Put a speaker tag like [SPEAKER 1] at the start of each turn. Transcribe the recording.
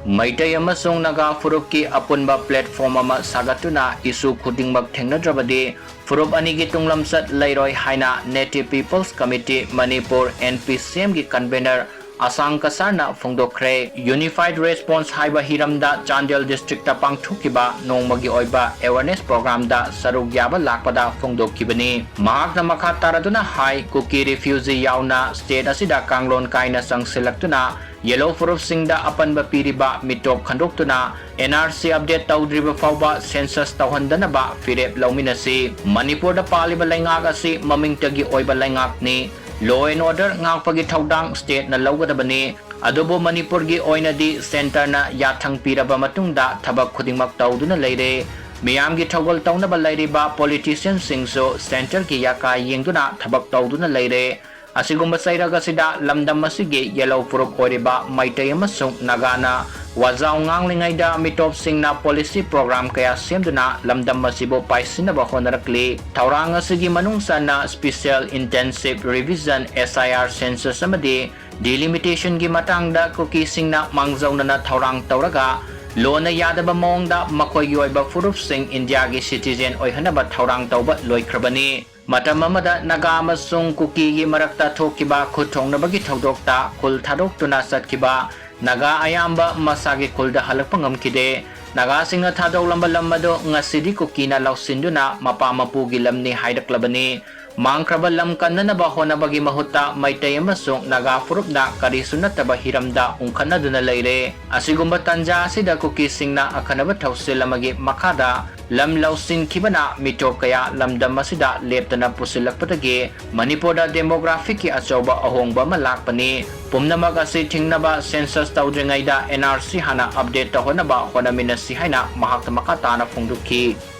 [SPEAKER 1] Maitai amasung Naga Phurup ki apunba platform ama sagatuna isu khudingmak thengnadrabadi Phurup anigi tunglamsat leiroi haina Native People's Committee Manipur NPCM ki convener Ashang Kasar na phongdokre Unified Response haiba hiramda Chandel District ta pangthukiba nongmagi oiba awareness program da saruk yaba lakpada phongdokibani mahakna makha taraduna hai kuki refugee yauna state asida kanglon kaina sangsilaktuna Yelhou Phurup singda apanba piriba mitop khandoktuna NRC update tawdriba fawba census tawhandanaba firep lawminasi Manipur da paliba laingak asi mamingtagi oiba laingak ni Law and Order ngakpagi thaudang state na lawgadabani adobo Manipur gi oinadi center na yathang piraba matungda thabak khudingmak tawduna leire miyam gi thawgal tawnaba leiriba politician singso center ki yaka yengduna thabak tawduna leire asigumba sairaga sida lamdam masigi Yelhou Phurup oiriba maitai amasung nagana wazau nganglingaida mitop singna policy program kaya semduna lamdam masibo paisinaba honarakli taurang asigi manungsa na special intensive revision SIR census amadi delimitation gi matangda kuki singna mangzauna na taurang tauraga lona yadaba mongda makoi yoiba Phurup sing India gi citizen oihanaba taurang tauba loikrabani Matam amada Naga amasung kuki gi marakta thokiba khuthongnabagi thodokta khul thadoktuna satkiba Naga ayamba masagi khulda halakpa ngamkide Naga singna thadolamba lamado ngasidi kukina lausinduna mapa mapugi lamni haidaklabani mangkraba lam kannanaba honabagi mahutta maitai amasung Naga Phurup na karisunataba hiramda ungkhanaduna leire asigumba tanja asida kuki singna akhanaba thausilamagi makada lam lausin kibana mitop kaya lamdam asida leptana pusilakpatagi Manipurda demographic ki achauba ahongba malakpani pumnamag asi thingnaba census tawdringaida NRC hana update tahonaba honaminasi haina mahakta makatana phongdukhi